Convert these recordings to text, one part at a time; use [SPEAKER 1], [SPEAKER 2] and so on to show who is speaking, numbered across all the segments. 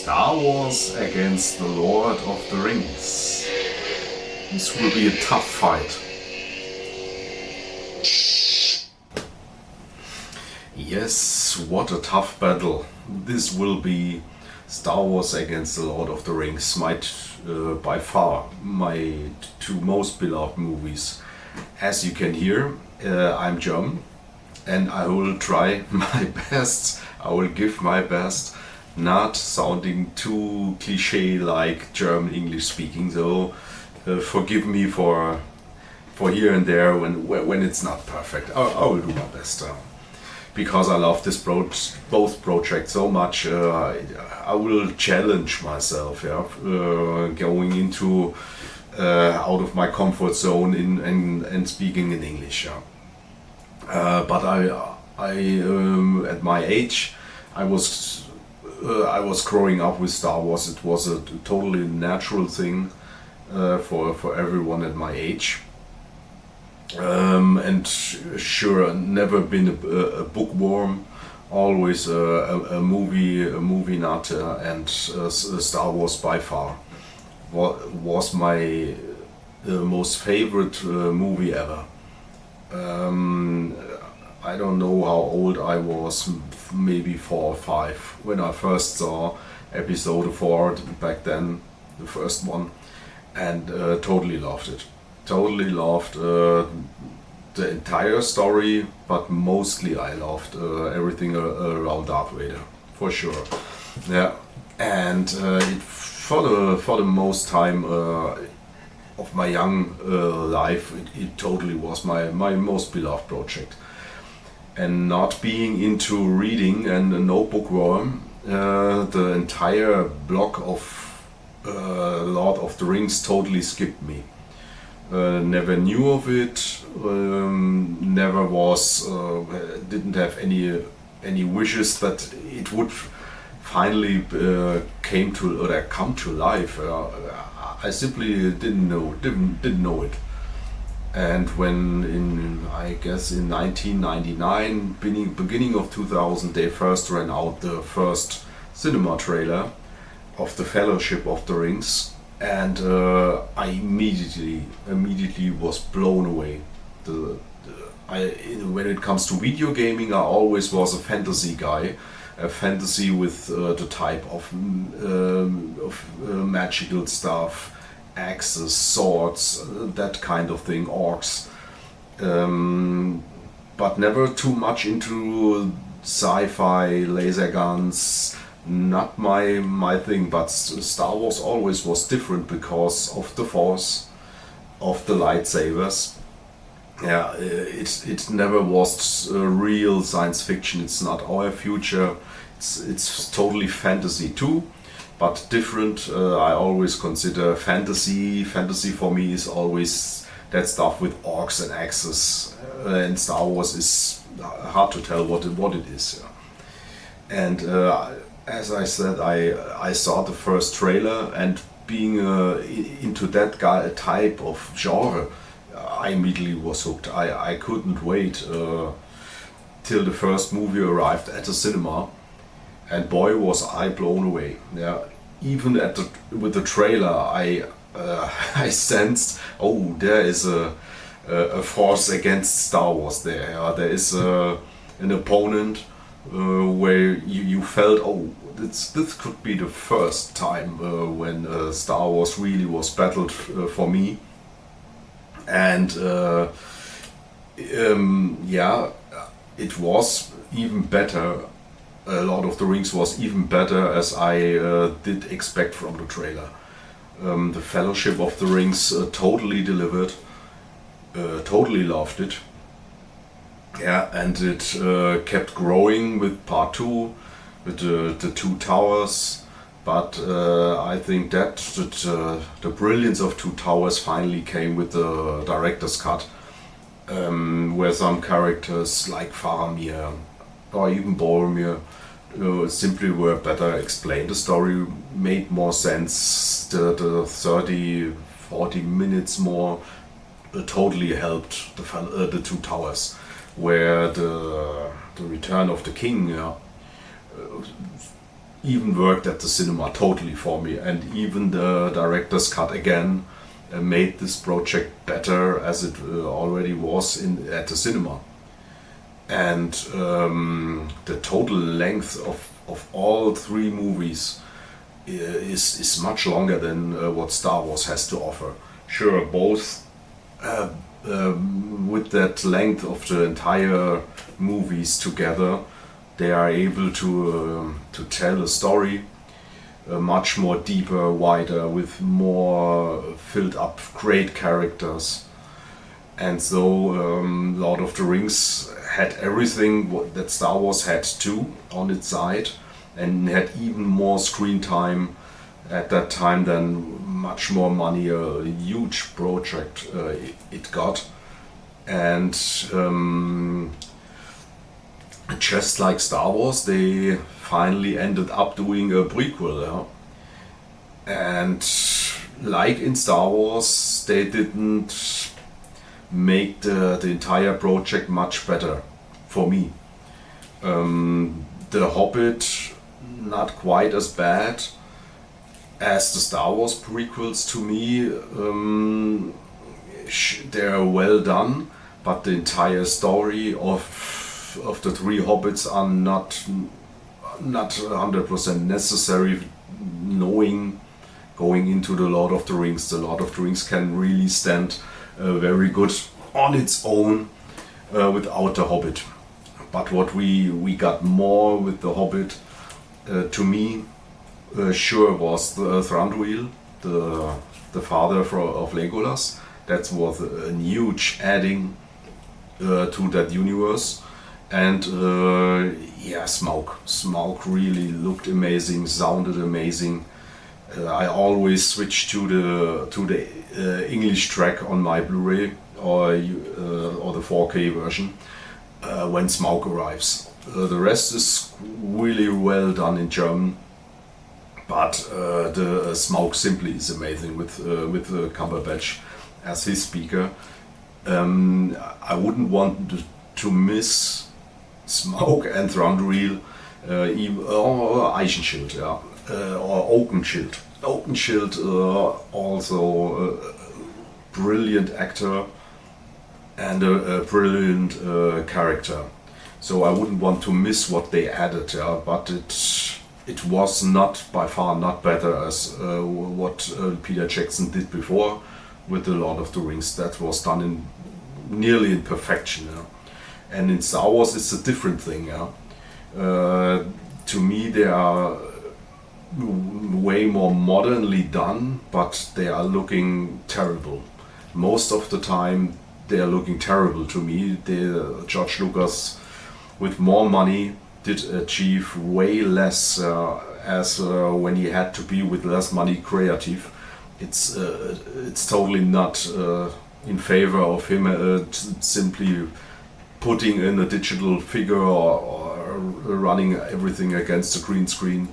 [SPEAKER 1] Star Wars against the Lord of the Rings. This will be a tough fight. Yes, what a tough battle. This will be Star Wars against the Lord of the Rings, by far my two most beloved movies. As you can hear, I'm German and I will try my best, I will give my best, not sounding too cliche like German English speaking, so forgive me for here and there when it's not perfect. I will do my best. Because I love both projects so much, I will challenge myself, going into out of my comfort zone and speaking in English. But at my age, I was growing up with Star Wars. It was a totally natural thing for everyone at my age. And sure, never been a bookworm, always a movie nut, and Star Wars by far was my most favorite movie ever. I don't know how old I was, maybe 4 or 5 when I first saw episode 4 back then, the first one, and totally loved it. Totally loved the entire story, but mostly I loved everything around Darth Vader, for sure. Yeah, and for the most time of my young life, it totally was my most beloved project. And not being into reading and no bookworm, the entire block of Lord of the Rings totally skipped me. Never knew of it. Never didn't have any wishes that it would finally come to life. I simply didn't know it. And when I guess in 1999, beginning of 2000, they first ran out the first cinema trailer of the Fellowship of the Rings. And I immediately was blown away. When it comes to video gaming, I always was a fantasy guy, a fantasy with the type of magical stuff, axes, swords, that kind of thing, orcs. But never too much into sci-fi, laser guns. Not my thing, but Star Wars always was different because of the Force, of the lightsabers. Yeah, it never was real science fiction. It's not our future. It's totally fantasy too, but different. I always consider fantasy. Fantasy for me is always that stuff with orcs and axes, and Star Wars is hard to tell what it is. Yeah. And as I said, I saw the first trailer, and being into that type of genre, I immediately was hooked. I couldn't wait till the first movie arrived at the cinema, and boy was I blown away. Yeah, even with the trailer, I sensed, oh, there is a force against Star Wars there. There is an opponent. Where you felt, oh, this could be the first time when Star Wars really was battled for me. And it was even better. Lord of the Rings was even better as I did expect from the trailer. The Fellowship of the Rings totally delivered. Totally loved it. Yeah, and it kept growing with part 2, with the two towers. But I think that the brilliance of Two Towers finally came with the director's cut, where some characters like Faramir or even Boromir simply were better explained. The story made more sense. The 30-40 minutes more totally helped the Two Towers, where the Return of the King even worked at the cinema totally for me, and even the director's cut again made this project better as it already was at the cinema. And the total length of all three movies is much longer than what Star Wars has to offer. Sure, both with that length of the entire movies together, they are able to tell a story much more deeper, wider, with more filled up, great characters. And so Lord of the Rings had everything that Star Wars had too on its side, and had even more screen time at that time than much more money, a huge project it got. And just like Star Wars, they finally ended up doing a prequel. And like in Star Wars, they didn't make the entire project much better for me. The Hobbit, not quite as bad as the Star Wars prequels to me. They're well done, but the entire story of the three Hobbits are not 100% necessary. Knowing going into the Lord of the Rings can really stand very good on its own without the Hobbit. But what we got more with the Hobbit, to me, sure was the Thranduil, the father of Legolas. That was a huge adding to that universe. And Smaug really looked amazing, sounded amazing. I always switch to the English track on my Blu-ray or the 4K version when Smaug arrives. The rest is really well done in German, but the Smaug simply is amazing with Cumberbatch as his speaker. I wouldn't want to miss Smaug and Thranduil, or Eichenschild, or Oakenshield. Oakenshield, also a brilliant actor and a brilliant character. So I wouldn't want to miss what they added, but it was not by far not better as what Peter Jackson did before with the Lord of the Rings. That was done nearly in perfection. And in Star Wars it's a different thing. To me they are way more modernly done, but they are looking terrible. Most of the time they are looking terrible to me. George Lucas, with more money, did achieve way less as when he had to be with less money creative. It's totally not in favor of him simply putting in a digital figure or running everything against the green screen.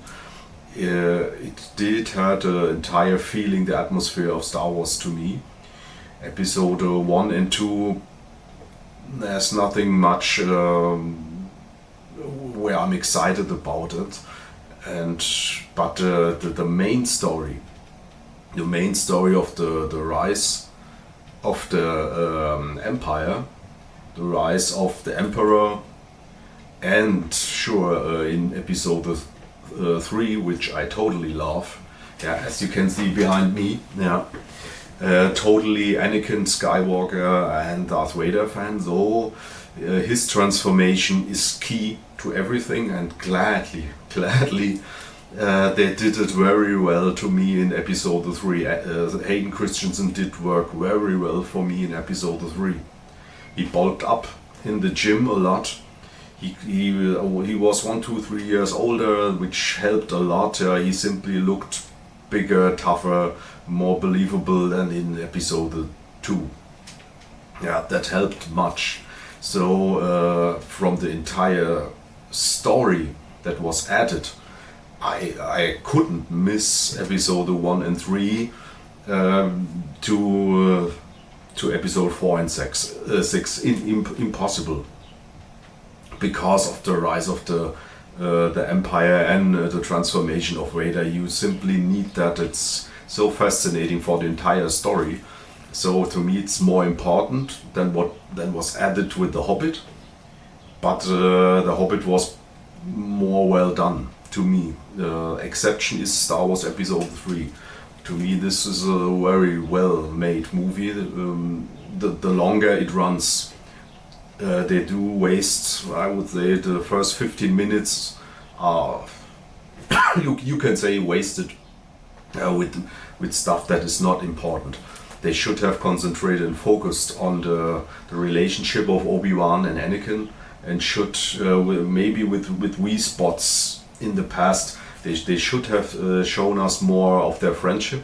[SPEAKER 1] It did hurt the entire feeling, the atmosphere of Star Wars to me. Episode 1 and 2, there's nothing much where I'm excited about it, but the main story of the rise of the Empire, the rise of the Emperor, and sure in episode 3, which I totally love, as you can see behind me, totally Anakin Skywalker and Darth Vader fan, so his transformation is key to everything, and gladly they did it very well to me in episode 3. Hayden Christensen did work very well for me in episode 3. He bulked up in the gym a lot. He was 1, 2, 3 years older, which helped a lot. He simply looked bigger, tougher, more believable than in episode 2. That helped much. So from the entire story that was added, I couldn't miss episode 1 and 3 to episode 4 and 6. Impossible, because of the rise of the the Empire and the transformation of Vader. You simply need that. It's so fascinating for the entire story. So to me, it's more important than what was added with the Hobbit. But the Hobbit was more well done to me. The exception is Star Wars Episode 3. To me, this is a very well made movie. The longer it runs, they do waste, I would say, the first 15 minutes are, you can say, wasted with stuff that is not important. They should have concentrated and focused on the relationship of Obi-Wan and Anakin, and should maybe with wee spots in the past, they should have shown us more of their friendship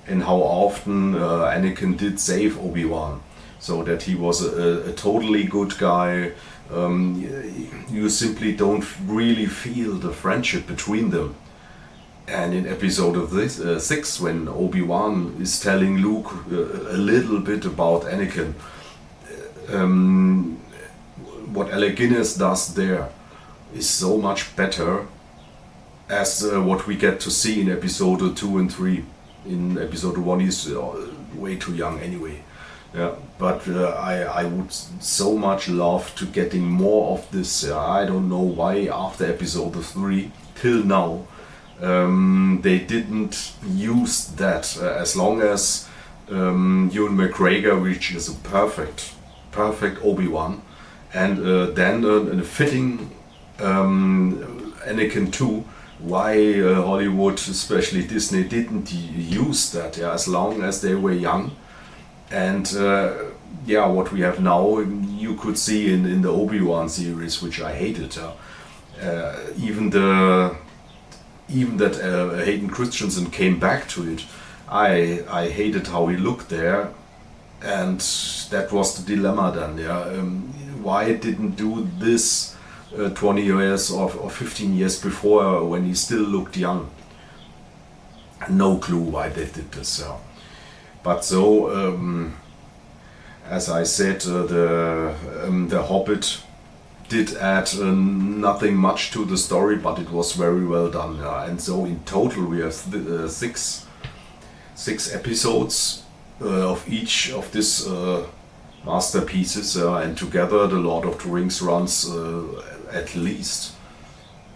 [SPEAKER 1] and how often Anakin did save Obi-Wan, so that he was a totally good guy. You simply don't really feel the friendship between them. And in episode of 6, when Obi-Wan is telling Luke a little bit about Anakin, what Alec Guinness does there is so much better as what we get to see in episode 2 and 3. In episode 1 he's way too young anyway. Yeah, but I would so much love to getting more of this. I don't know why after episode 3 till now they didn't use that. As long as Ewan McGregor, which is a perfect Obi-Wan, and then a fitting Anakin 2, why Hollywood, especially Disney, didn't use that, as long as they were young. And what we have now, you could see in the Obi-Wan series, which I hated. Even that Hayden Christensen came back to it, I hated how he looked there, and that was the dilemma then. Why didn't do this 20 years or 15 years before, when he still looked young? No clue why they did this. But so, as I said, the Hobbit did add nothing much to the story, but it was very well done. And so in total we have six episodes of each of these masterpieces, and together the Lord of the Rings runs at least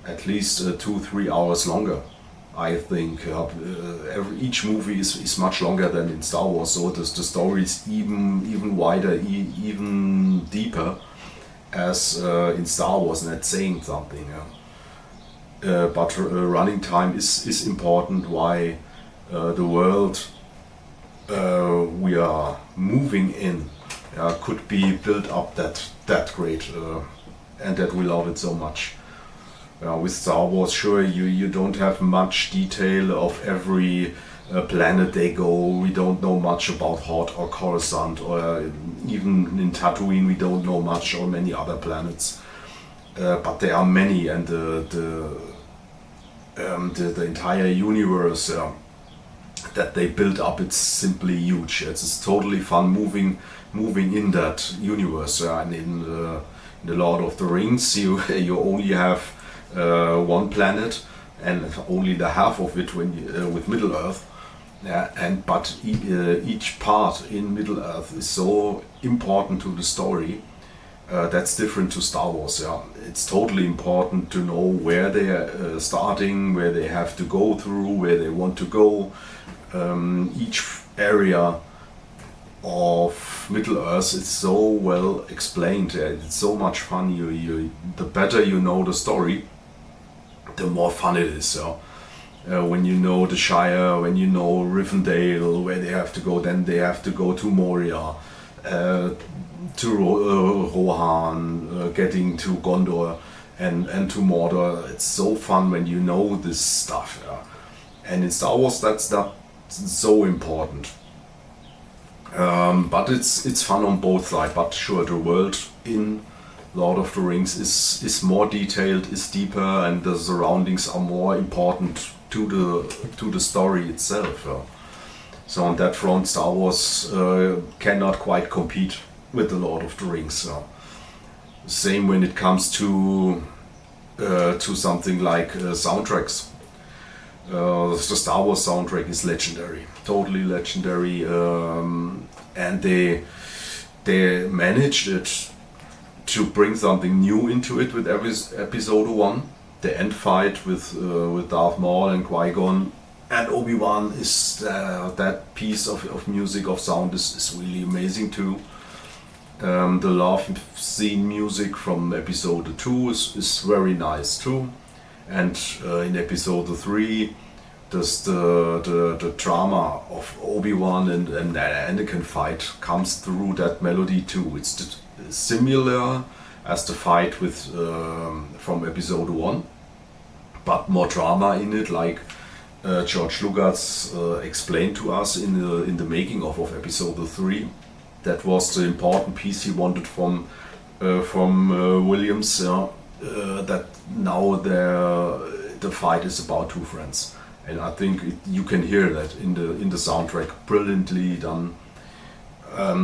[SPEAKER 1] 2-3 hours longer. I think each movie is much longer than in Star Wars, so the story is even wider, even deeper as in Star Wars, and that's saying something. But running time is important. Why the world we are moving in could be built up that great, and that we love it so much. With Star Wars, sure, you don't have much detail of every planet they go. We don't know much about Hoth or Coruscant, or even in Tatooine we don't know much, or many other planets. But there are many, and the entire universe that they build up, it's simply huge. It's totally fun moving in that universe. And in the Lord of the Rings, you only have one planet, and only the half of it with Middle Earth. But each part in Middle Earth is so important to the story. That's different to Star Wars. It's totally important to know where they are starting, where they have to go through, where they want to go. Each area of Middle Earth is so well explained. It's so much fun. The better you know the story, the more fun it is. When you know the Shire, when you know Rivendell, where they have to go, then they have to go to Moria, to Rohan, getting to Gondor, and to Mordor. It's so fun when you know this stuff. And in Star Wars, that's not so important. But it's fun on both sides. But sure, the world in Lord of the Rings is more detailed, is deeper, and the surroundings are more important to the story itself. So on that front, Star Wars cannot quite compete with the Lord of the Rings. Same when it comes to to something like soundtracks. The Star Wars soundtrack is legendary, totally legendary, and they managed it to bring something new into it with every episode one. The end fight with Darth Maul and Qui-Gon and Obi-Wan is that piece of music, of sound is really amazing too. The love scene music from episode 2 is very nice too. And in episode 3, the drama of Obi-Wan and Anakin fight comes through that melody too. It's similar as the fight with from episode 1, but more drama in it, like George Lucas explained to us in the making of episode 3. That was the important piece he wanted from Williams. That now the fight is about two friends, and I think you can hear that in the soundtrack, brilliantly done.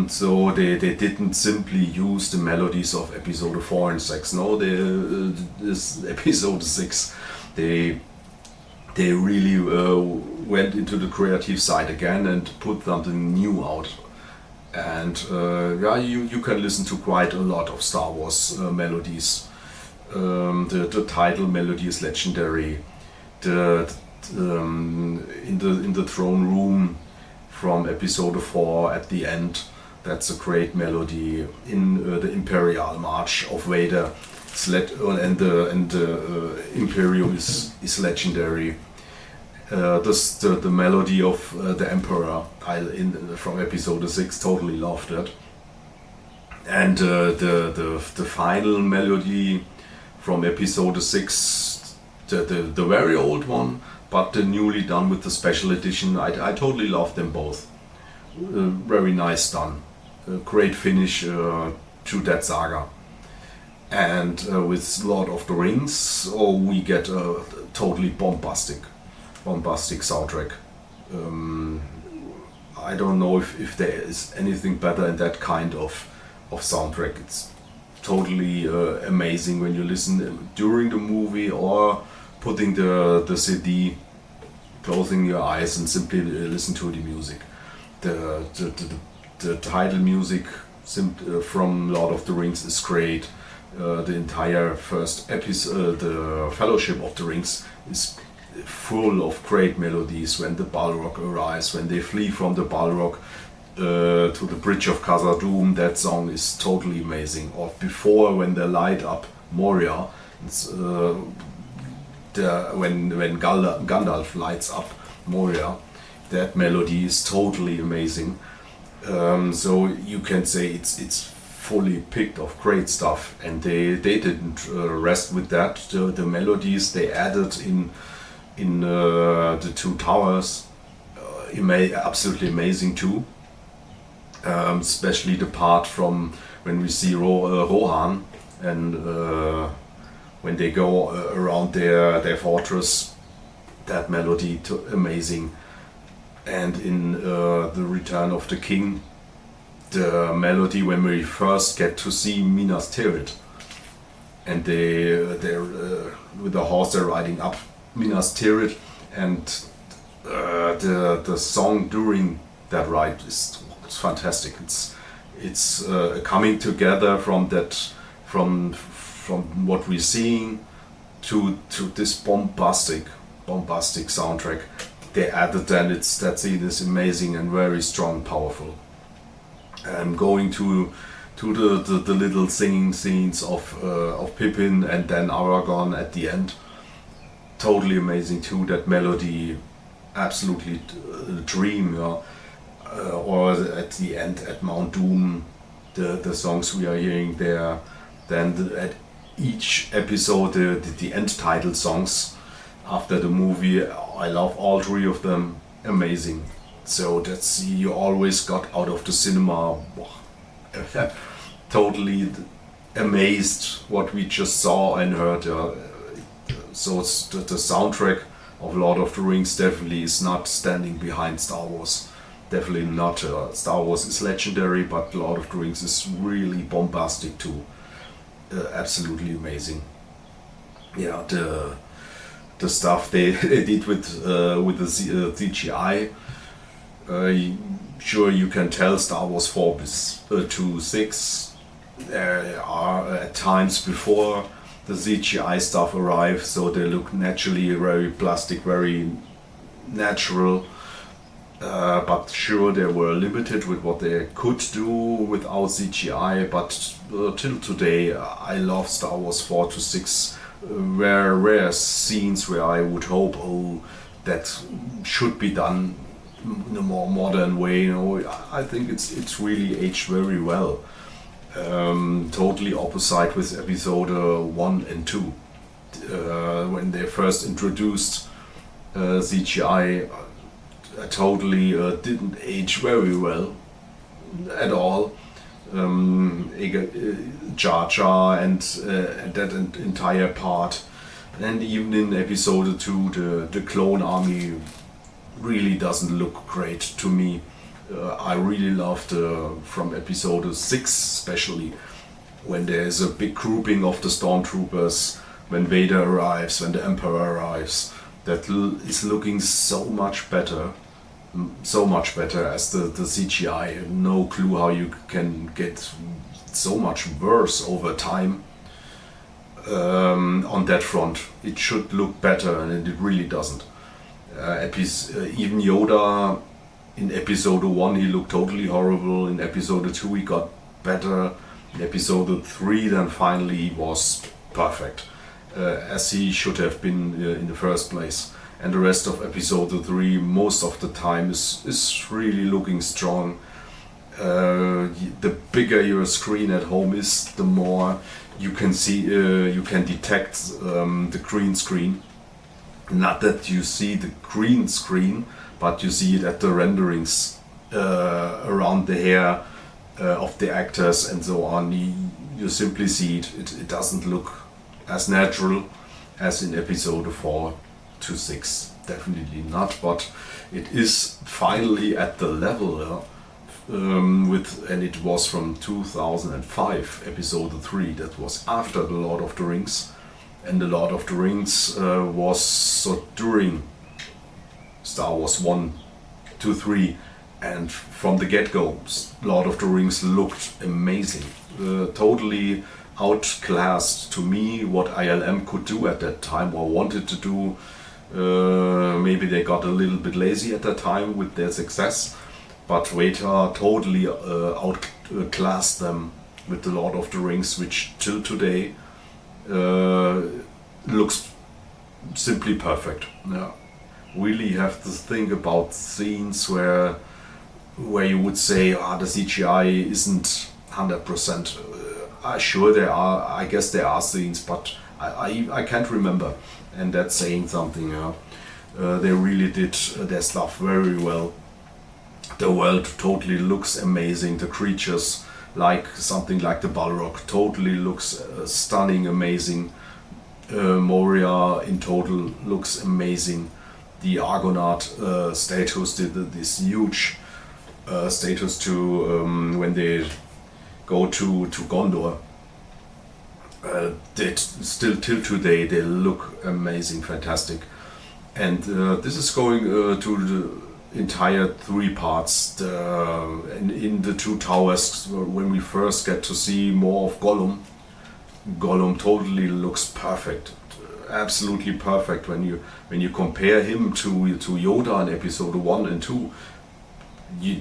[SPEAKER 1] So they didn't simply use the melodies of episode 4 and 6. No, this episode 6, they really went into the creative side again and put something new out. And you can listen to quite a lot of Star Wars melodies. The title melody is legendary. In the throne room from episode 4 at the end, that's a great melody. In the Imperial March of Vader, and the Imperium is legendary. The melody of the Emperor from episode 6, totally loved it. And the final melody from episode 6, the very old one, but the newly done with the special edition, I totally love them both. Very nice done. Great finish to that saga. And with Lord of the Rings, we get a totally bombastic soundtrack. I don't know if there is anything better in that kind of soundtrack. It's totally amazing when you listen during the movie or putting the CD, closing your eyes and simply listen to the music. The title music from Lord of the Rings is great. The entire first episode, the Fellowship of the Rings, is full of great melodies. When the Balrog arrives, when they flee from the Balrog to the Bridge of Khazad-dûm, that song is totally amazing. Or before, when they light up Moria, it's, when Gandalf lights up Moria, that melody is totally amazing. So you can say it's fully picked of great stuff, and they didn't rest with that. The melodies they added in the Two Towers, absolutely amazing too. Especially the part from when we see Rohan and when they go around their fortress, that melody amazing. And in the Return of the King, the melody when we first get to see Minas Tirith, and they're with the horse they're riding up Minas Tirith, and the song during that ride is fantastic. It's coming together from what we're seeing to this bombastic soundtrack. They added then that scene is amazing and very strong, powerful. And going to the little singing scenes of Pippin and then Aragorn at the end, totally amazing too. That melody, absolutely dream. Or at the end at Mount Doom, the songs we are hearing there. Then at each episode, the end title songs after the movie, I love all three of them. Amazing. So that's, you always got out of the cinema totally amazed what we just saw and heard. So it's the soundtrack of Lord of the Rings definitely is not standing behind Star Wars. Definitely not. Star Wars is legendary, but Lord of the Rings is really bombastic too. Absolutely amazing. yeah, the stuff they, they did with the CGI. Sure, you can tell Star Wars 4 to 6 are at times before the CGI stuff arrives, so they look naturally very plastic, very natural. But sure, they were limited with what they could do without CGI. But till today, I love Star Wars 4 to 6. Rare scenes where I would hope, oh, that should be done in a more modern way. You know, I think it's really aged very well. Totally opposite with episode 1 and 2. When they first introduced CGI, totally didn't age very well at all. Jar Jar and that entire part. And even in episode 2, the clone army really doesn't look great to me. I really loved from episode 6 especially, when there's a big grouping of the stormtroopers, when Vader arrives, when the Emperor arrives. That is looking so much better as the CGI. No clue how you can get so much worse over time on that front. It should look better, and it really doesn't. Even Yoda in episode 1 he looked totally horrible. In episode 2 he got better. In episode 3 then finally he was perfect, as he should have been in the first place. And the rest of episode 3 most of the time is really looking strong. The bigger your screen at home is, the more you can see, you can detect the green screen. Not that you see the green screen, but you see it at the renderings around the hair of the actors and so on. You simply see it. It doesn't look as natural as in episode 4 to 6. Definitely not, but it is finally at the level and it was from 2005, episode 3. That was after The Lord of the Rings, and The Lord of the Rings was so during Star Wars 1 to 3, and from the get-go Lord of the Rings looked amazing, totally outclassed to me what ILM could do at that time or wanted to do. Maybe they got a little bit lazy at that time with their success, but Vader totally outclassed them with The Lord of the Rings, which till today looks simply perfect. Yeah. Really have to think about scenes where you would say, the CGI isn't 100%. Sure there are, I guess there are scenes, but I can't remember, and that's saying something. They really did their stuff very well. The world totally looks amazing. The creatures, like something like the Balrog, totally looks stunning, amazing. Moria in total looks amazing. The Argonaut status, this huge status to when they go to Gondor. Still till today they look amazing, fantastic. And this is going to the entire 3 parts. In the 2 towers, when we first get to see more of Gollum. Gollum totally looks perfect, absolutely perfect. When you compare him to Yoda in episode 1 and 2,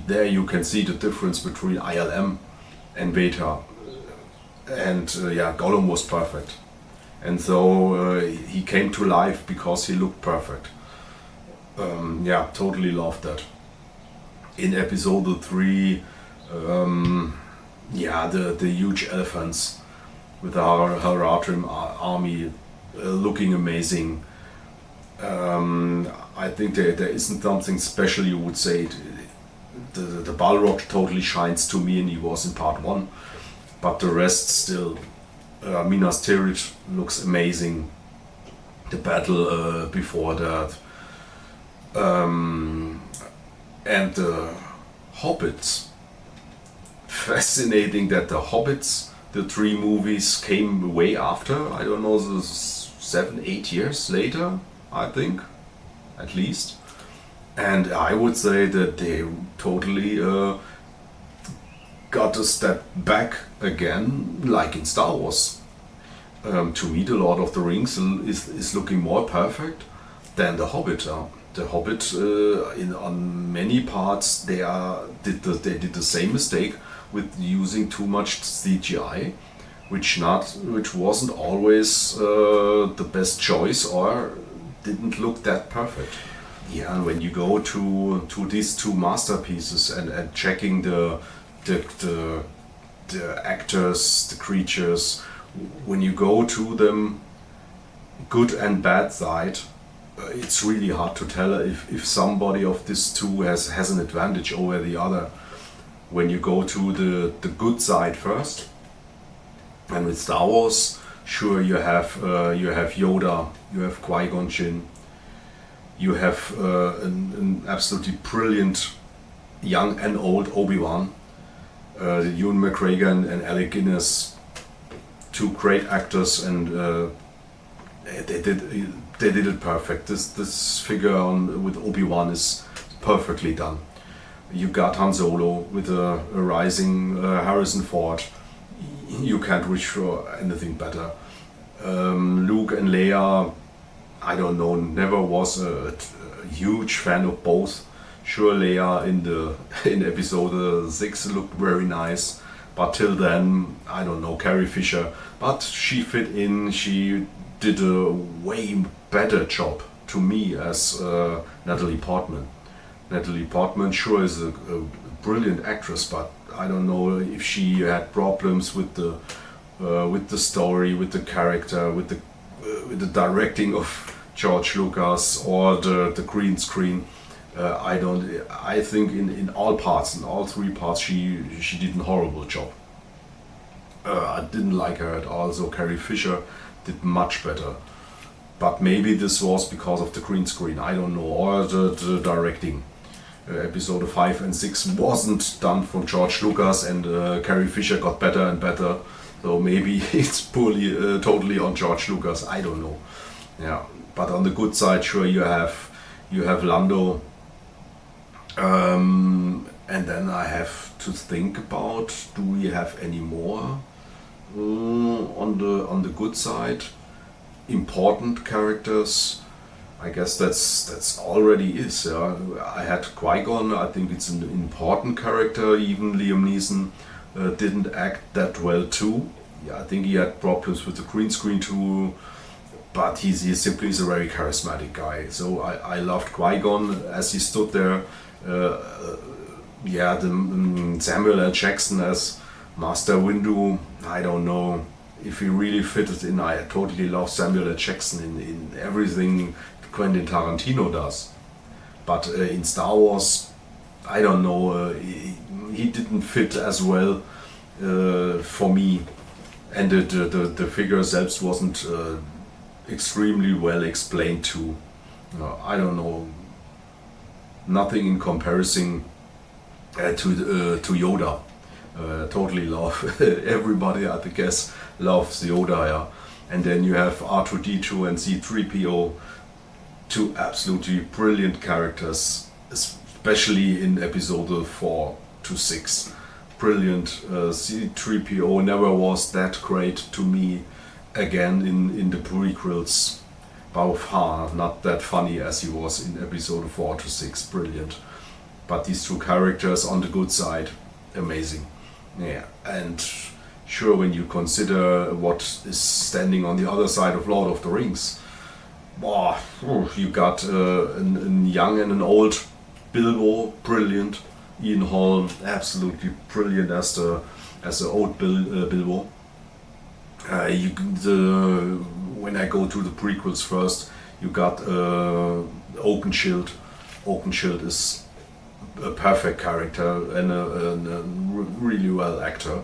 [SPEAKER 1] there you can see the difference between ILM and Vader. And Gollum was perfect, and so he came to life because he looked perfect. Totally loved that. In episode 3, the huge elephants with our Haradrim army looking amazing. I think there isn't something special you would say. The Balrog totally shines to me, and he was in part 1. But the rest still, Minas Tirith looks amazing. The battle before that. And the Hobbits. Fascinating that the Hobbits, the 3 movies, came way after. I don't know, the 7, 8 years later, I think, at least. And I would say that they totally got a step back again, like in Star Wars. To me, The Lord of the Rings is looking more perfect than The Hobbit. The Hobbit, on many parts, they did the same mistake with using too much CGI, which wasn't always the best choice or didn't look that perfect. Yeah, and when you go to these two masterpieces and checking the actors, the creatures, when you go to them, good and bad side, it's really hard to tell if somebody of these two has an advantage over the other. When you go to the good side first, and with Star Wars, sure you have Yoda, you have Qui-Gon Jinn, you have an absolutely brilliant young and old Obi-Wan, Ewan McGregor and Alec Guinness, two great actors, and they did it perfect. This figure with Obi-Wan is perfectly done. You got Han Solo with a rising Harrison Ford. You can't wish for anything better. Luke and Leia, I don't know, never was a huge fan of both. Sure, Leia in episode 6 looked very nice, but till then, I don't know, Carrie Fisher. But she fit in, she did a way better job to me as Natalie Portman. Natalie Portman sure is a brilliant actress, but I don't know if she had problems with the story, with the character, with the directing of George Lucas or the green screen. I think in all parts, in all three parts, she did a horrible job. I didn't like her at all. So Carrie Fisher did much better. But maybe this was because of the green screen, I don't know, or the directing. Episode 5 and 6 wasn't done from George Lucas, and Carrie Fisher got better and better. So maybe it's totally on George Lucas. I don't know. Yeah, but on the good side, sure you have Lando, and then I have to think about, do we have any more on the good side? Important characters. I guess that's already is. Yeah. I had Qui-Gon. I think it's an important character. Even Liam Neeson didn't act that well too. Yeah, I think he had problems with the green screen too. But he simply is a very charismatic guy. So I loved Qui-Gon as he stood there. Samuel L. Jackson as Master Windu. I don't know if he really fitted in. I totally love Samuel L. Jackson in everything Quentin Tarantino does, but in Star Wars, I don't know, he didn't fit as well for me, and the figure selbst wasn't extremely well explained too. I don't know, nothing in comparison to Yoda. Totally love everybody, I guess, loves Yoda, yeah. And then you have R2-D2 and C-3PO. Two absolutely brilliant characters, especially in episode 4 to 6. Brilliant. C-3PO never was that great to me again in the prequels. By far not that funny as he was in episode 4 to 6. Brilliant. But these two characters on the good side, amazing. Yeah, and sure, when you consider what is standing on the other side of Lord of the Rings, you got a young and an old Bilbo, brilliant. Ian Holm, absolutely brilliant as the old Bilbo. When I go to the prequels first, you got Oakenshield. Oakenshield is a perfect character and a really well actor.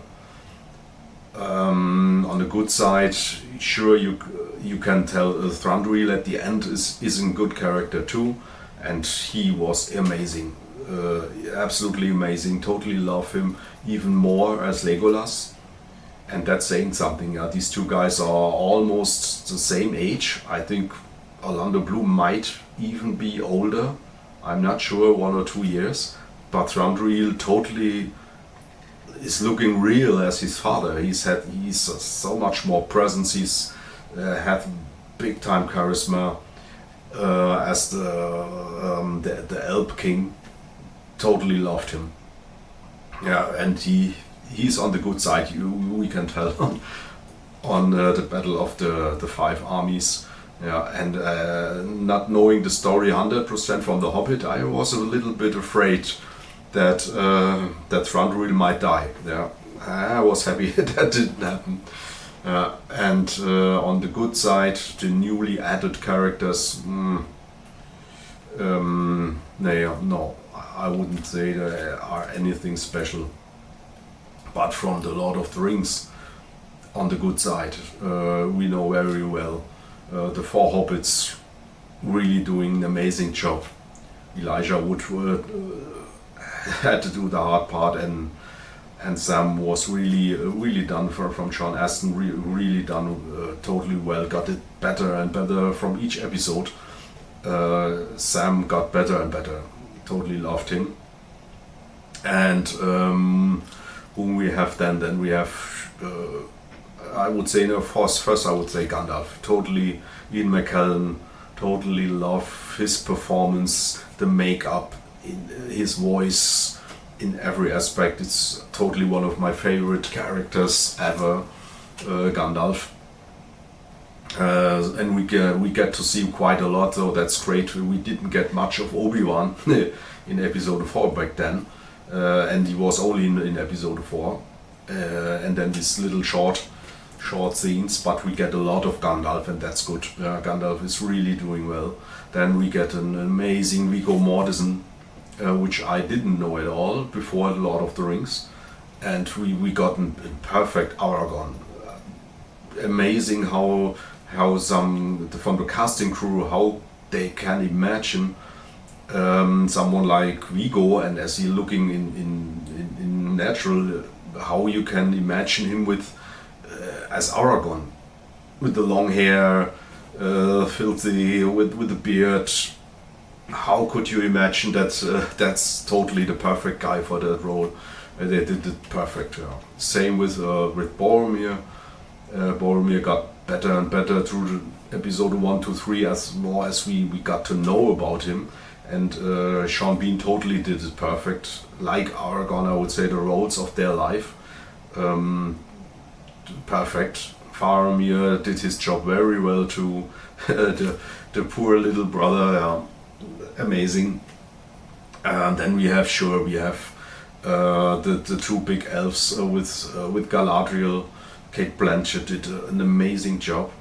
[SPEAKER 1] On the good side, sure you can tell Thranduil at the end is a good character too, and he was amazing, absolutely amazing. Totally love him even more as Legolas, and that's saying something. These two guys are almost the same age. I think Orlando Bloom might even be older. I'm not sure, 1 or 2 years. But Thranduil totally is looking real as his father. He's so much more presence. He's had big time charisma as the Elb King. Totally loved him. Yeah, and he's on the good side. We can tell on the battle of the five armies. Yeah, and not knowing the story 100% from The Hobbit, I was a little bit afraid that Thranduil might die. Yeah, I was happy that didn't happen. And on the good side, the newly added characters. No, I wouldn't say there are anything special. But from the Lord of the Rings, on the good side, we know very well. The four hobbits really doing an amazing job. Elijah Wood had to do the hard part, and Sam was really done from Sean Astin. Really done totally well. Got it better and better from each episode. Sam got better and better. Totally loved him. And whom we have then we have. I would say first I would say Gandalf. Totally Ian McKellen. Totally love his performance, the makeup, in his voice, in every aspect. It's totally one of my favorite characters ever, Gandalf. And we get to see quite a lot, so that's great. We didn't get much of Obi-Wan in episode 4 back then, and he was only in episode 4, and then this little short scenes, but we get a lot of Gandalf, and that's good. Gandalf is really doing well. Then we get an amazing Viggo Mortensen, which I didn't know at all before Lord of the Rings, and we got a perfect Aragorn. Amazing how some from the casting crew, how they can imagine someone like Viggo, and as he looking in natural, how you can imagine him with as Aragorn, with the long hair, filthy, with the beard. How could you imagine that? That's totally the perfect guy for that role. They did it perfect. Same with Boromir. Boromir got better and better through the episode 1 to 3 as more as we got to know about him. And Sean Bean totally did it perfect. Like Aragorn, I would say the roles of their life. Perfect. Faramir did his job very well too. the poor little brother, amazing. And then we have the two big elves with Galadriel. Kate Blanchett did an amazing job.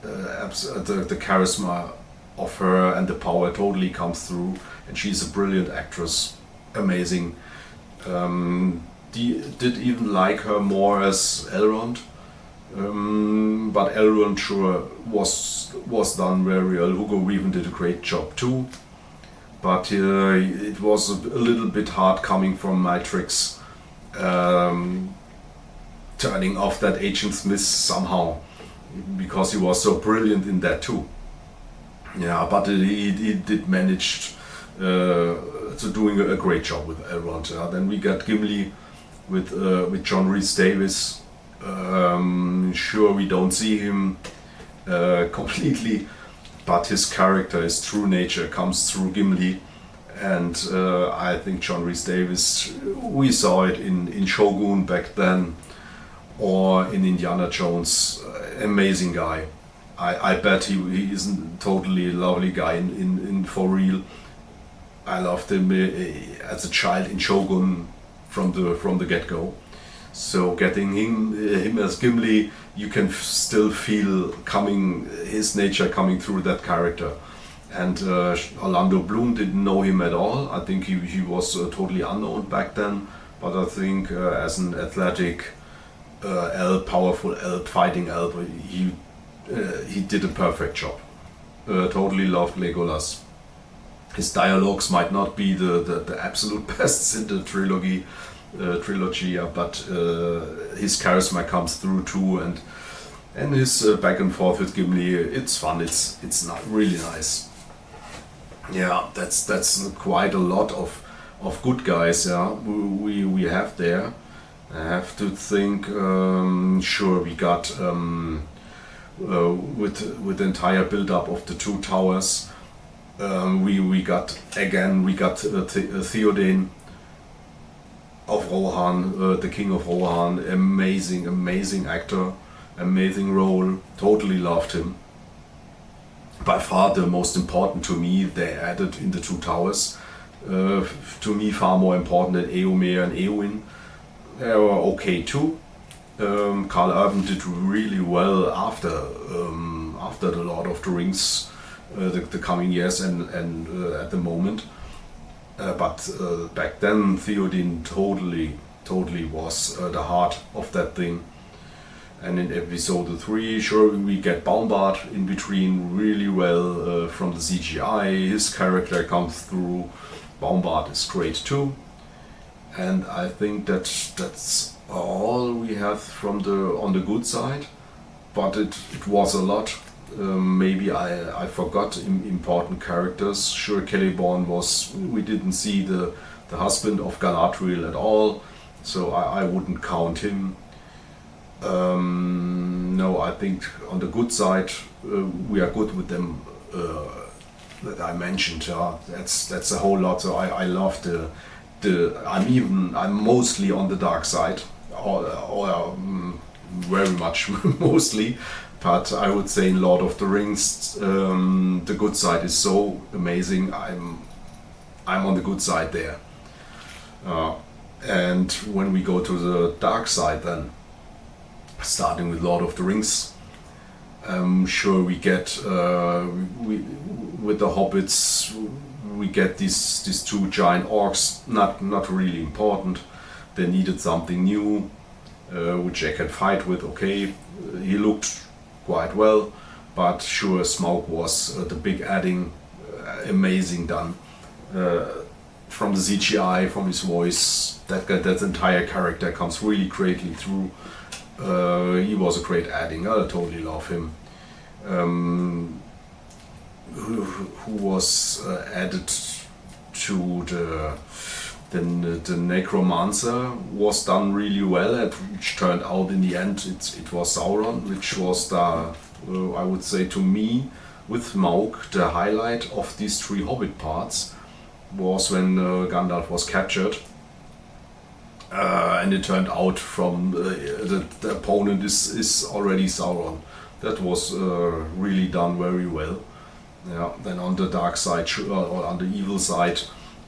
[SPEAKER 1] The charisma of her and the power totally comes through, and she's a brilliant actress. Amazing. Did even like her more as Elrond, but Elrond sure was done very well. Hugo Weaving did a great job too, but it was a little bit hard coming from Matrix, turning off that Agent Smith somehow, because he was so brilliant in that too. Yeah, but he did manage to doing a great job with Elrond. Then we got Gimli with John Rhys Davies. Sure, we don't see him completely, but his character, his true nature comes through Gimli, and I think John Rhys Davies, we saw it in Shogun back then, or in Indiana Jones. Amazing guy. I bet he is a totally lovely guy in for real. I loved him as a child in Shogun from the get-go. So getting him as Gimli, you can still feel his nature coming through that character. And Orlando Bloom didn't know him at all. I think he was totally unknown back then. But I think as an athletic elf, powerful elf, fighting elf, he did a perfect job. Totally loved Legolas. His dialogues might not be the absolute best in the trilogy, trilogy, yeah, but his charisma comes through too, and his back and forth with Gimli, it's fun. It's not really nice. Yeah, that's quite a lot of good guys. Yeah, we have there. I have to think. Sure, we got with the entire build up of the two towers. We got Theoden of Rohan, the King of Rohan. Amazing actor, amazing role. Totally loved him. By far the most important to me they added in the two towers. To me, far more important than Eomer and Eowyn. They were okay too. Karl Urban did really well after the Lord of the Rings, the coming years and at the moment. But back then, Theoden totally was the heart of that thing. And in episode 3, sure, we get Baumbart in between really well from the CGI. His character comes through. Baumbart is great too. And I think that's all we have from on the good side. But it was a lot. Maybe I forgot important characters. Sure, Celeborn we didn't see the husband of Galadriel at all, so I wouldn't count him. No, I think on the good side we are good with them that I mentioned. That's a whole lot. So I love I'm mostly on the dark side, or very much mostly. But I would say in Lord of the Rings, the good side is so amazing. I'm on the good side there. And when we go to the dark side, then starting with Lord of the Rings, sure we get with the hobbits we get these two giant orcs. Not really important. They needed something new, which they can fight with. Okay, he looked quite well, but sure, Smaug was the big adding, amazing done. From the CGI, from his voice, that entire character comes really greatly through. He was a great adding. I totally love him. Who was added to the Necromancer was done really well, which turned out in the end it was Sauron, which was I would say to me, with Smaug, the highlight of these three Hobbit parts was when Gandalf was captured. And it turned out from the opponent is already Sauron. That was really done very well. Yeah. Then on the dark side, or on the evil side,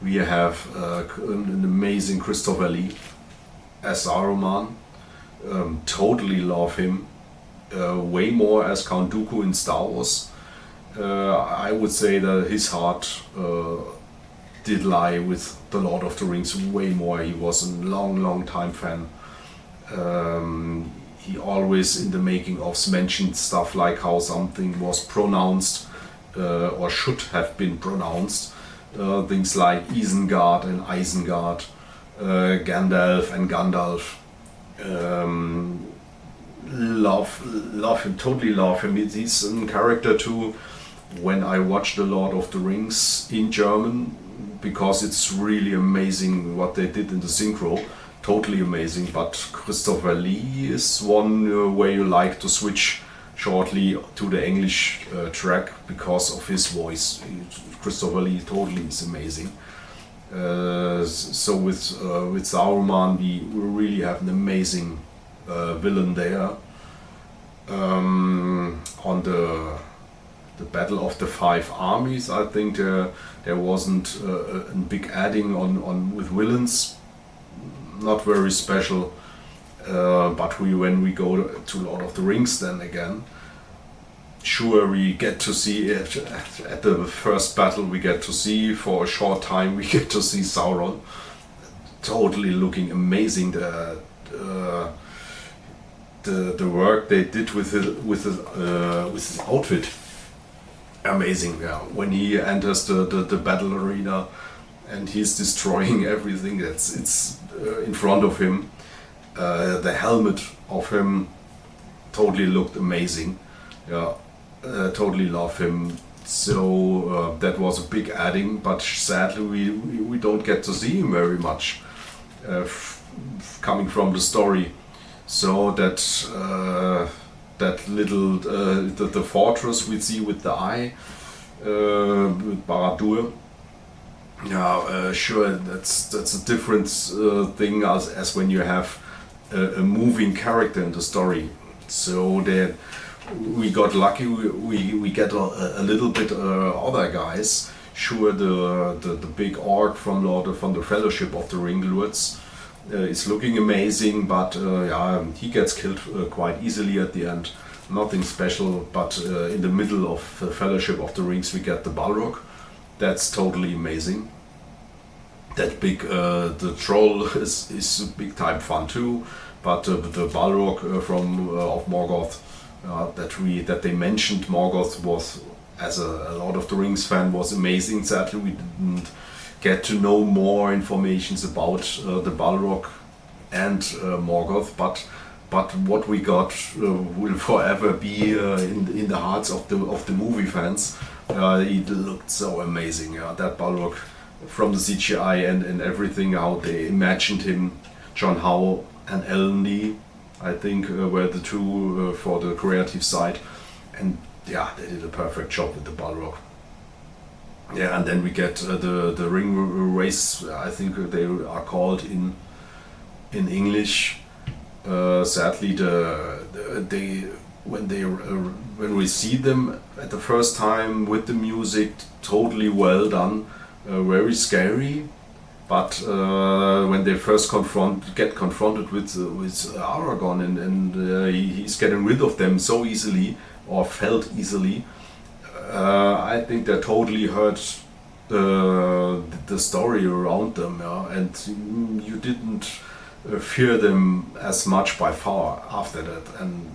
[SPEAKER 1] we have an amazing Christopher Lee as Saruman. Totally love him. Way more as Count Dooku in Star Wars. I would say that his heart did lie with the Lord of the Rings way more. He was a long time fan. He always in the making ofs mentioned stuff like how something was pronounced or should have been pronounced. Things like Isengard and Isengard, Gandalf and Gandalf. Love him, totally love him. He's a character too. When I watch The Lord of the Rings in German, because it's really amazing what they did in the synchro, totally amazing. But Christopher Lee is one where you like to switch shortly to the English track because of his voice. Christopher Lee totally is amazing. So with Saruman we really have an amazing villain there. On the Battle of the Five Armies, I think there wasn't a big adding on with villains, not very special. But when we go to Lord of the Rings, then again, sure we get to see it at the first battle. We get to see for a short time. We get to see Sauron, totally looking amazing. The work they did with his outfit, amazing. Yeah, when he enters the battle arena and he's destroying everything, it's in front of him. The helmet of him totally looked amazing. Yeah, totally love him. So that was a big adding, but sadly we don't get to see him very much coming from the story. So that little the fortress we see with the eye with Barad-dûr. Yeah, sure. That's a different thing as when you have a moving character in the story. So that we got lucky. We get a little bit other guys. Sure, the big orc from the Fellowship of the Ring Lords is looking amazing, but yeah, he gets killed quite easily at the end. Nothing special, but in the middle of the Fellowship of the Rings we get the Balrog. That's totally amazing. That big, the troll is big time fun too, but the Balrog from of Morgoth that they mentioned Morgoth was, as a Lord of the Rings fan, was amazing. Sadly, we didn't get to know more informations about the Balrog and Morgoth, but what we got will forever be in the hearts of the movie fans. It looked so amazing. That Balrog from the CGI and everything, how they imagined him. John Howe and Alan Lee, I think, were the two for the creative side, and yeah, they did a perfect job with the Balrog. Yeah, and then we get the ring race. I think they are called in English. Sadly, when we see them at the first time with the music, totally well done, very scary. But when they first get confronted with Aragorn and he's getting rid of them so easily, or felt easily, I think that totally hurt the story around them, and you didn't fear them as much by far after that. And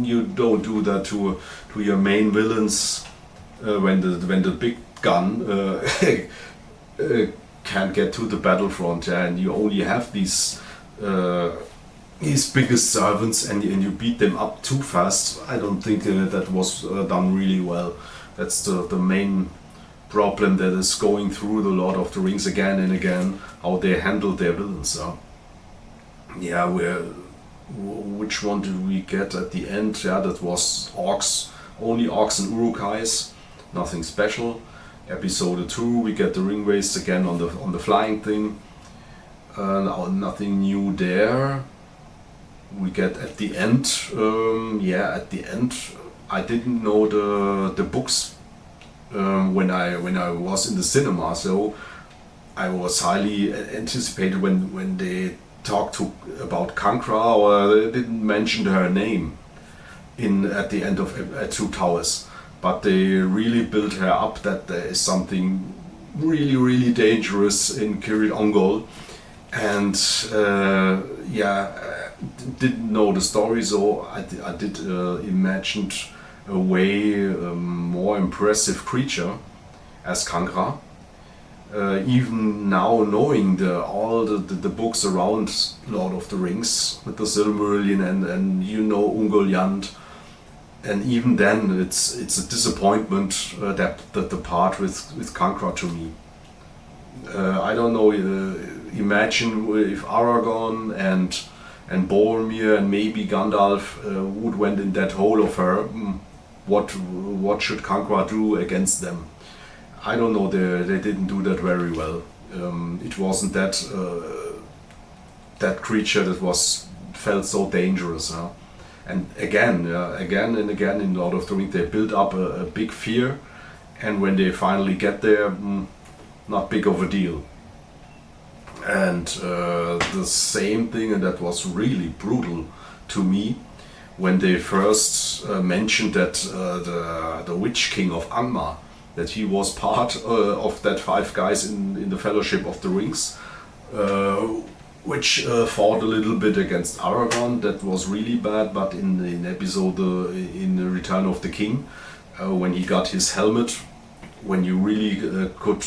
[SPEAKER 1] you don't do that to your main villains when the big gun can't get to the battlefront, and you only have these biggest servants, and you beat them up too fast. I don't think that was done really well. That's the main problem that is going through the Lord of the Rings again and again, how they handle their villains. Yeah, which one did we get at the end? Yeah, that was orcs, only orcs and Uruk-hais, nothing special. Episode 2, we get the ring race again on the flying thing. Nothing new there. We get at the end, at the end, I didn't know the books when I was in the cinema, so I was highly anticipated when they talked about Kankra, or they didn't mention her name at the end of Two Towers. But they really built her up that there is something really, really dangerous in Cirith Ungol. And didn't know the story, so I did imagine a way more impressive creature as Kankra. Even now knowing all the books around Lord of the Rings with the Silmarillion and Ungoliant. And even then, it's a disappointment that the part with Kankra to me. I don't know. Imagine if Aragorn and Boromir and maybe Gandalf would went in that hole of her. What should Kankra do against them? I don't know. They didn't do that very well. It wasn't that creature that felt so dangerous. And again and again in Lord of the Rings, they build up a big fear, and when they finally get there, not big of a deal. And the same thing, and that was really brutal to me, when they first mentioned that the Witch King of Angmar, that he was part of that 5 guys in the Fellowship of the Rings, which fought a little bit against Aragorn. That was really bad. But in episode in the Return of the King, when he got his helmet, when you really could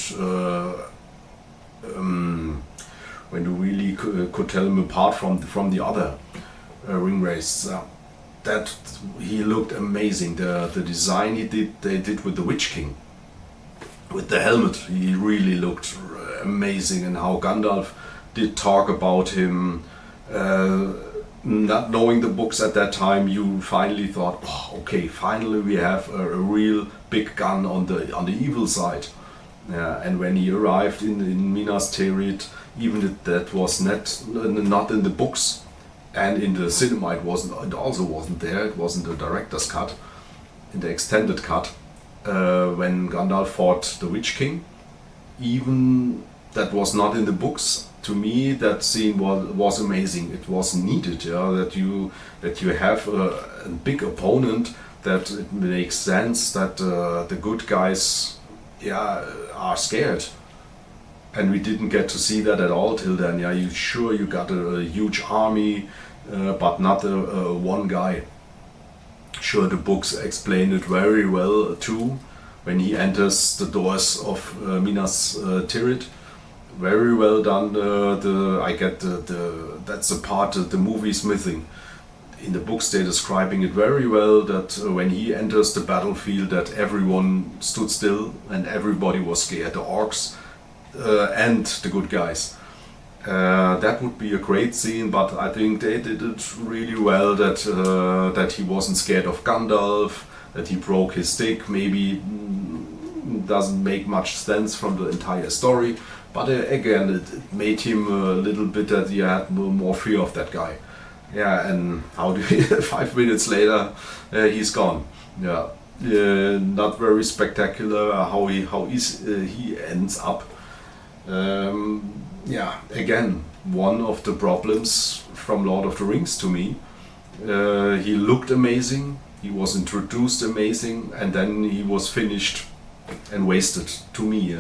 [SPEAKER 1] when you really could tell him apart from the other ring race. That he looked amazing. The design they did with the Witch King, with the helmet, he really looked amazing. And how Gandalf did talk about him. Not knowing the books at that time, you finally thought, oh, okay, finally we have a real big gun on the evil side. And when he arrived in Minas Tirith, even that was not in the books, and in the cinema it also wasn't there. It wasn't the director's cut, in the extended cut. When Gandalf fought the Witch King, even that was not in the books. To me, that scene was amazing. It was needed, that you have a big opponent, that it makes sense that the good guys, are scared. And we didn't get to see that at all till then. You got a huge army, but not one guy. Sure, the books explain it very well too. When he enters the doors of Minas Tirith. Very well done. That's the part that the movie's missing. In the books, they're describing it very well. That when he enters the battlefield, that everyone stood still and everybody was scared. The orcs and the good guys. That would be a great scene, but I think they did it really well. That he wasn't scared of Gandalf. That he broke his stick. Maybe doesn't make much sense from the entire story. But again, it made him a little bit that he had more fear of that guy. And how do you, 5 minutes later, he's gone. Not very spectacular how he ends up. Again, one of the problems from Lord of the Rings to me. He looked amazing, he was introduced amazing, and then he was finished and wasted to me.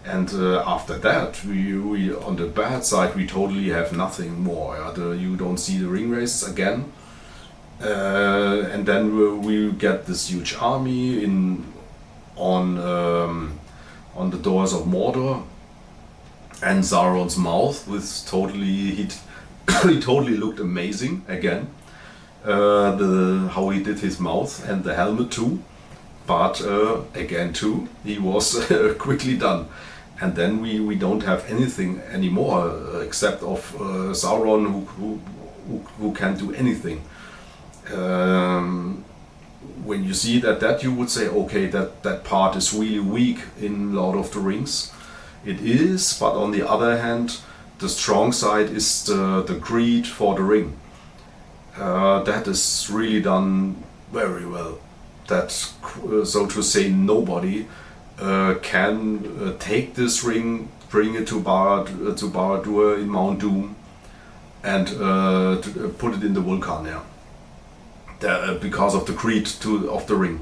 [SPEAKER 1] And after that, we on the bad side, we totally have nothing more. You don't see the ring race again. And then we get this huge army on the doors of Mordor, and Sauron's mouth was he totally looked amazing again. How he did his mouth and the helmet too. But again too, he was quickly done. And then we don't have anything anymore except of Sauron who can do anything. When you see that you would say, okay, that part is really weak in Lord of the Rings. It is, but on the other hand, the strong side is the greed for the ring. That is really done very well. That, so to say, nobody can take this ring, bring it to Barad-dûr in Mount Doom, and put it in the Vulcan because of the greed of the ring.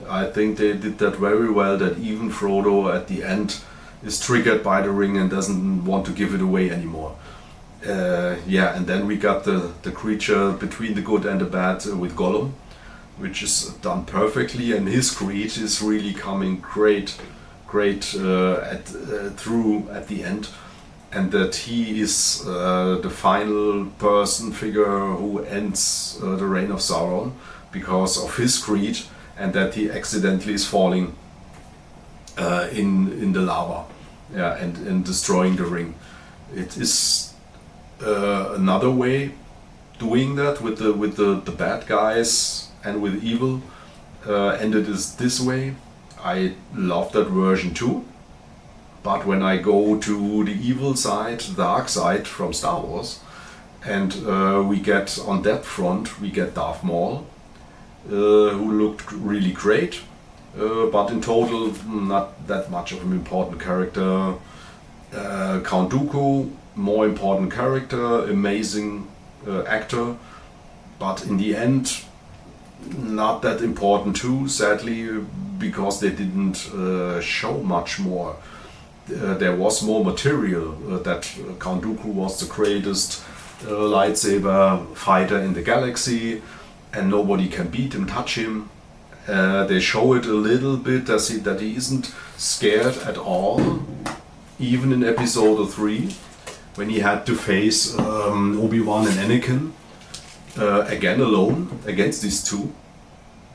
[SPEAKER 1] I think they did that very well, that even Frodo at the end is triggered by the ring and doesn't want to give it away anymore. And then we got the creature between the good and the bad with Gollum, which is done perfectly, and his greed is really coming great through at the end, and that he is the final figure who ends the reign of Sauron because of his greed, and that he accidentally is falling in the lava, and destroying the ring. It is another way doing that with the bad guys and with evil, and it is this way. I love that version too, but when I go to the evil side, the dark side from Star Wars, and we get on that front, we get Darth Maul, who looked really great, but in total not that much of an important character. Count Dooku, more important character, amazing actor, but in the end not that important too, sadly, because they didn't show much more. There was more material that Count Dooku was the greatest lightsaber fighter in the galaxy, and nobody can beat him, touch him. They show it a little bit that he isn't scared at all, even in episode 3. when he had to face Obi-Wan and Anakin again alone against these two,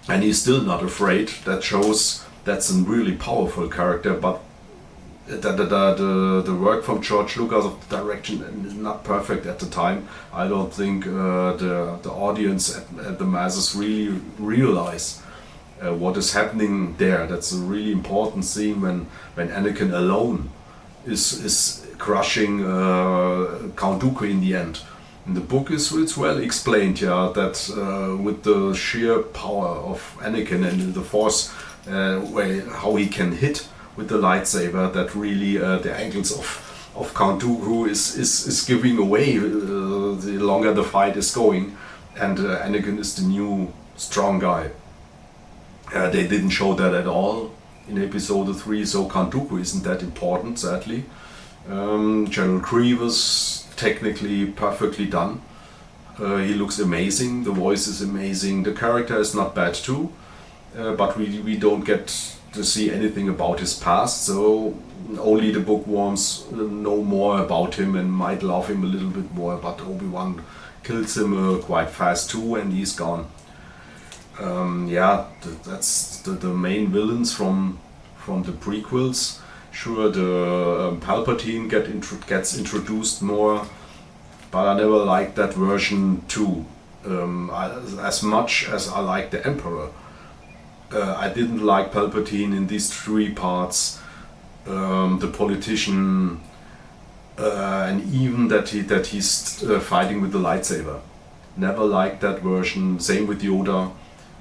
[SPEAKER 1] and he's still not afraid. That shows that's a really powerful character, but the work from George Lucas of the direction is not perfect at the time. I don't think the audience at the masses really realize what is happening there. That's a really important scene when Anakin alone is crushing Count Dooku in the end. In the book it's well explained, yeah, that with the sheer power of Anakin and the Force, how he can hit with the lightsaber, that really the angles of Count Dooku is giving away the longer the fight is going, and Anakin is the new strong guy. They didn't show that at all in Episode 3, so Count Dooku isn't that important, sadly. General Grievous, technically perfectly done. He looks amazing, the voice is amazing, the character is not bad too, but we don't get to see anything about his past, so only the bookworms know more about him and might love him a little bit more, but Obi-Wan kills him quite fast too, and he's gone. That's the main villains from the prequels. Sure, the Palpatine gets introduced more, but I never liked that version too. As much as I like the Emperor, I didn't like Palpatine in these three parts. The politician, and even that he's fighting with the lightsaber. Never liked that version. Same with Yoda.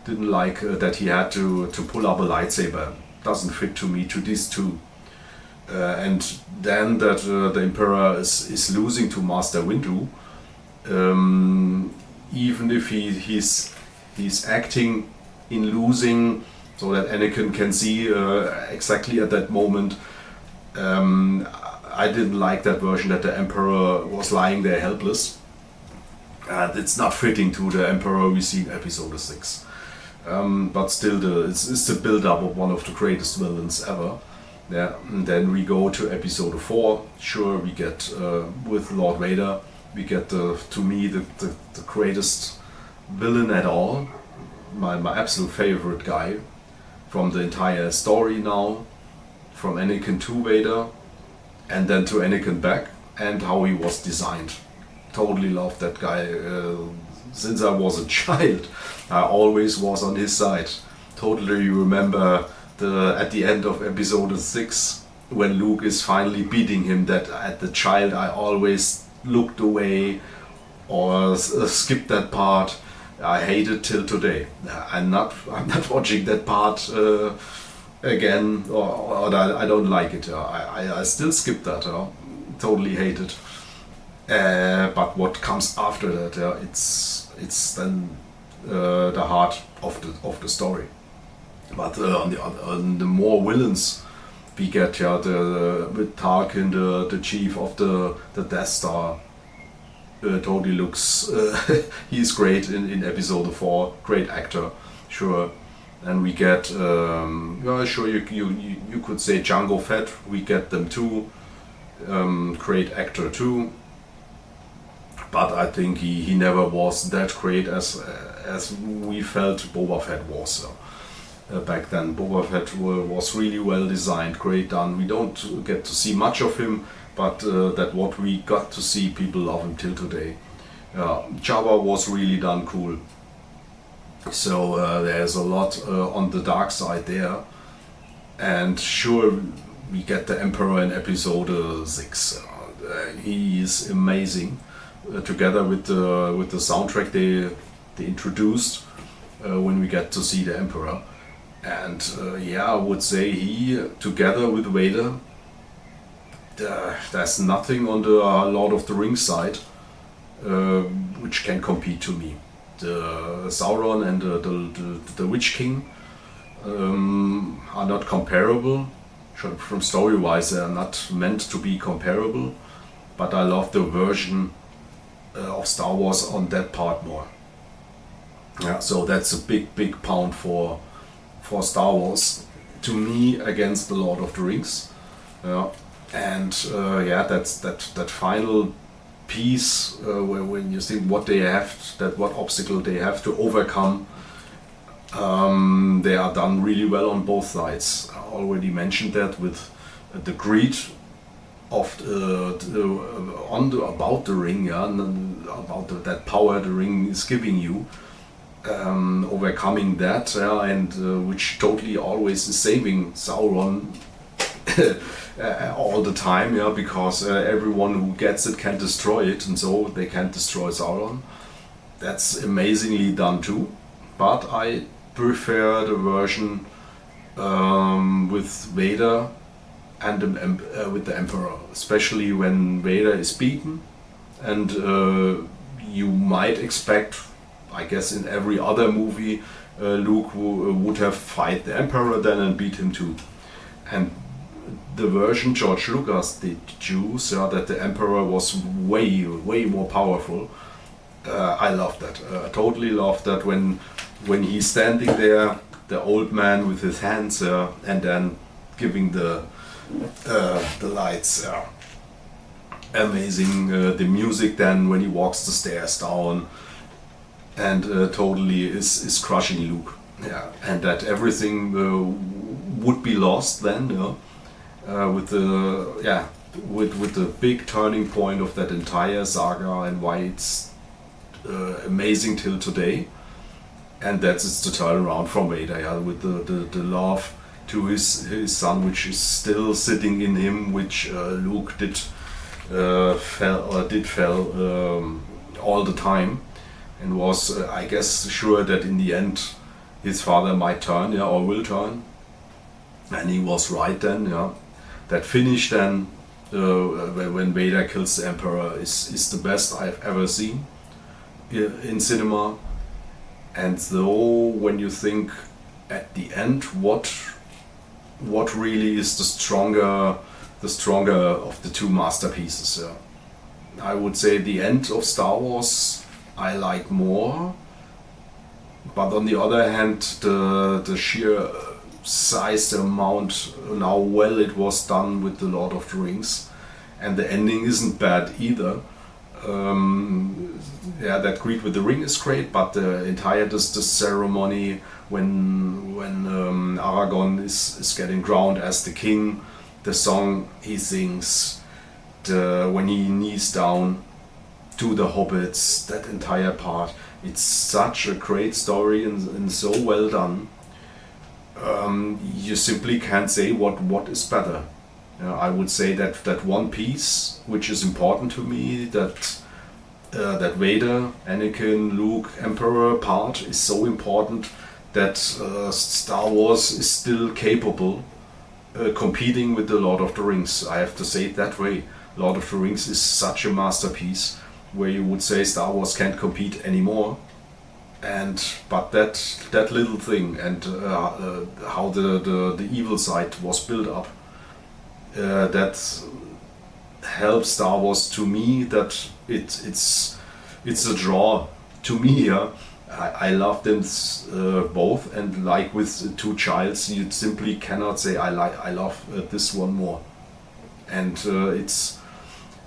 [SPEAKER 1] Didn't like that he had to pull up a lightsaber. Doesn't fit to me, to these two. And then that the Emperor is losing to Master Windu. Even if he's acting in losing, so that Anakin can see exactly at that moment. I didn't like that version, that the Emperor was lying there helpless. It's not fitting to the Emperor we see in Episode 6. But still, it's the build-up of one of the greatest villains ever. Yeah, and then we go to Episode 4. Sure, we get with Lord Vader, we get to me the greatest villain at all. My absolute favorite guy from the entire story now, from Anakin to Vader, and then to Anakin back, and how he was designed. Totally loved that guy. Since I was a child, I always was on his side. Totally remember at the end of Episode 6, when Luke is finally beating him, that at the child I always looked away or skipped that part. I hate it till today. I'm not watching that part again, or I don't like it. I still skip that. Totally hate it. But what comes after that, it's then the heart of the story. But on the more villains we get, with Tarkin, the chief of the Death Star. Totally looks, he's great in Episode 4, great actor, sure. And we get, sure, you could say Jango Fett, we get them too, great actor too. But I think he never was that great as we felt Boba Fett was. Back then, Boba Fett was really well designed, great done. We don't get to see much of him, but that what we got to see, people love him till today. Jabba was really done cool. So there's a lot on the dark side there. And sure, we get the Emperor in Episode 6. He is amazing. Together with the soundtrack they introduced when we get to see the Emperor. And I would say he, together with Vader, there's nothing on the Lord of the Rings side which can compete to me. The Sauron and the Witch King are not comparable. From story-wise, they are not meant to be comparable. But I love the version of Star Wars on that part more. Yeah, so that's a big pound for Star Wars to me against the Lord of the Rings. And yeah, that final piece where when you think what they have, what obstacle they have to overcome, they are done really well on both sides. I already mentioned that with the greed of about the ring, yeah, and about that power the ring is giving you, overcoming that, yeah, and which totally always is saving Sauron all the time, yeah, because everyone who gets it can destroy it, and so they can't destroy Sauron. That's amazingly done too, but I prefer the version with Vader and with the Emperor, especially when Vader is beaten, and you might expect, I guess, in every other movie, Luke would have fight the Emperor then and beat him too, and the version George Lucas did choose, that the Emperor was way more powerful. I love that. I totally love that when he's standing there, the old man with his hands, and then giving the lights. Amazing. The music then when he walks the stairs down, and totally is crushing Luke. Yeah, and that everything would be lost then. With the big turning point of that entire saga and why it's amazing till today, and that's it's the turnaround from Vader, yeah, with the love to his son, which is still sitting in him, which Luke did fell all the time, and was I guess sure that in the end his father might turn, yeah, or will turn, and he was right then, yeah. That finish then, when Vader kills the Emperor, is the best I've ever seen in cinema. And though when you think at the end, what really is the stronger of the two masterpieces? I would say the end of Star Wars I like more, but on the other hand, the sheer size, the amount, and how well it was done with the Lord of the Rings, and the ending isn't bad either. That Greed with the Ring is great, but the entire the ceremony when Aragorn is getting crowned as the king, the song he sings, when he knees down to the hobbits, that entire part, it's such a great story and so well done. You simply can't say what is better. I would say that one piece, which is important to me, that Vader, Anakin, Luke, Emperor part is so important that Star Wars is still capable competing with the Lord of the Rings. I have to say it that way. Lord of the Rings is such a masterpiece where you would say Star Wars can't compete anymore. But that little thing and how the evil side was built up, that helps Star Wars to me, that it's a draw to me. Yeah, I love them both, and like with two childs, you simply cannot say I love this one more. And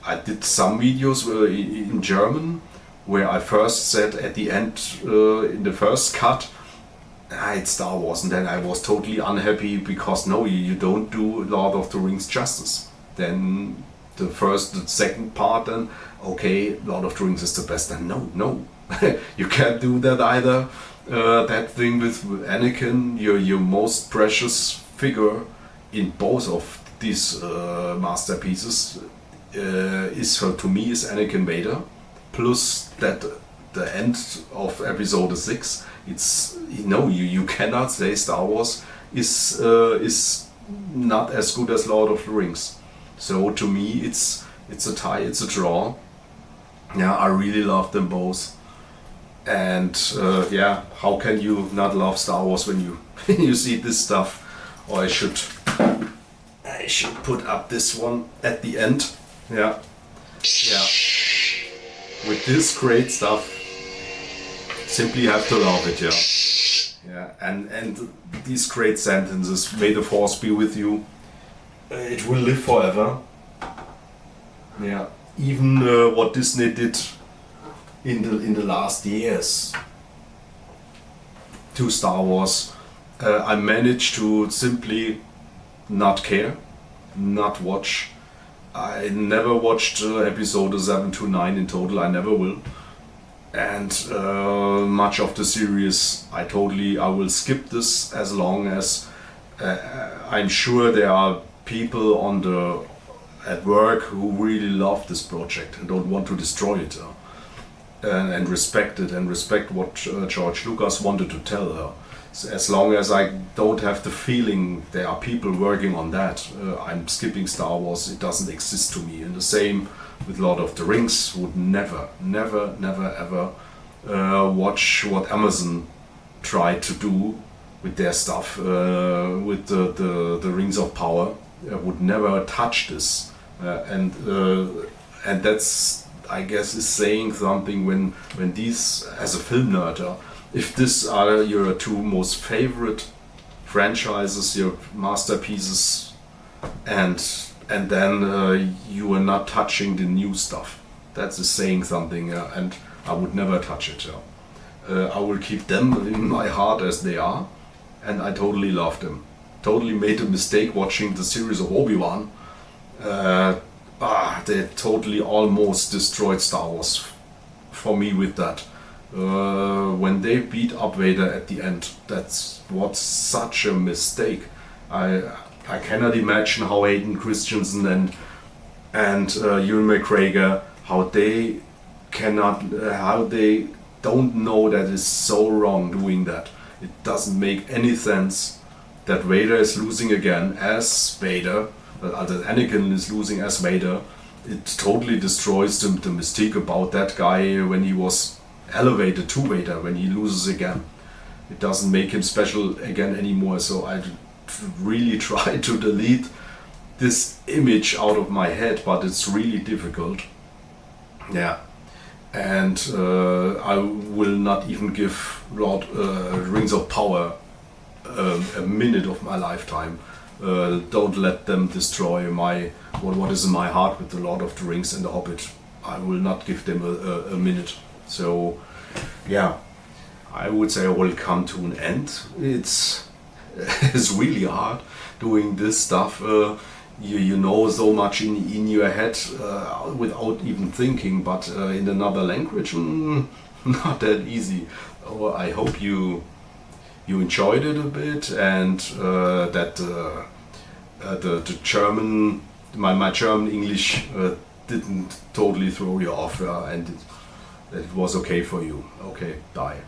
[SPEAKER 1] I did some videos in German, where I first said at the end, in the first cut, it's Star Wars, and then I was totally unhappy because no, you don't do Lord of the Rings justice. Then the second part, then okay, Lord of the Rings is the best. Then no, you can't do that either. That thing with Anakin, your most precious figure in both of these masterpieces, to me is Anakin Vader. Plus that the end of episode 6, it's you cannot say Star Wars is not as good as Lord of the Rings. So to me it's a tie, it's a draw. Yeah, I really love them both. And how can you not love Star Wars when you you see this stuff? Or I should put up this one at the end. Yeah. With this great stuff, simply have to love it, yeah. And these great sentences, may the force be with you, it will live forever, Yeah, even what Disney did in the last years to Star Wars, I managed to simply not care, not watch. I never watched episode 7 to 9 in total. I never will. And much of the series, I will skip this as long as I'm sure there are people at work who really love this project and don't want to destroy it, and respect it and respect what George Lucas wanted to tell her. So as long as I don't have the feeling there are people working on that, I'm skipping Star Wars. It doesn't exist to me. And the same with Lord of the Rings. Would never ever watch what Amazon tried to do with their stuff, with the Rings of Power. I would never touch this, and that's, I guess, is saying something when these, as a film nerd, if these are your two most favorite franchises, your masterpieces, and then you are not touching the new stuff, that's is saying something, and I would never touch it. I will keep them in my heart as they are, and I totally love them. Totally made a mistake watching the series of Obi-Wan. They totally almost destroyed Star Wars for me with that. When they beat up Vader at the end, that's what's such a mistake. I cannot imagine how Hayden Christensen and Ewan McGregor, how they don't know that is so wrong doing that. It doesn't make any sense that Vader is losing again as Vader, that Anakin is losing as Vader. It totally destroys the mystique about that guy when he was elevated to Vader, when he loses again. It doesn't make him special again anymore, so I really try to delete this image out of my head, but it's really difficult. Yeah. And I will not even give Rings of Power a minute of my lifetime. Don't let them destroy what is in my heart with the Lord of the Rings and the Hobbit. I will not give them a minute. So, yeah, I would say I will come to an end. It's really hard doing this stuff. You know so much in your head without even thinking, but in another language, not that easy. I hope you enjoyed it a bit, and that the German, my German English didn't totally throw you off, and that it was okay for you. Okay, bye.